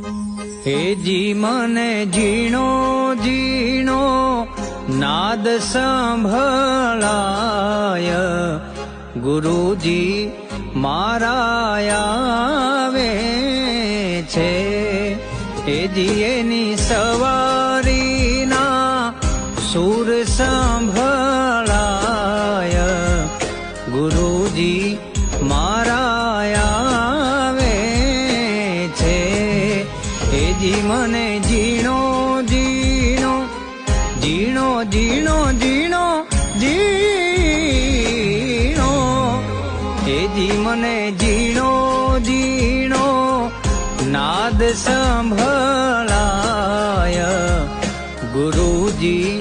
હેજી મને ઝીણો ઝીણો નાદ સંભળાય, ગુરુજી મારા આવે છે. હેજી એની સવારીના સુર સંભળાય, ગુરુજી મારા આવે છે. હેજી મને ઝીણો ઝીણો ઝીણો ઝીણો ઝીણો ઝીણો, હેજી મને ઝીણો ઝીણો નાદ સંભળાય, ગુરુજી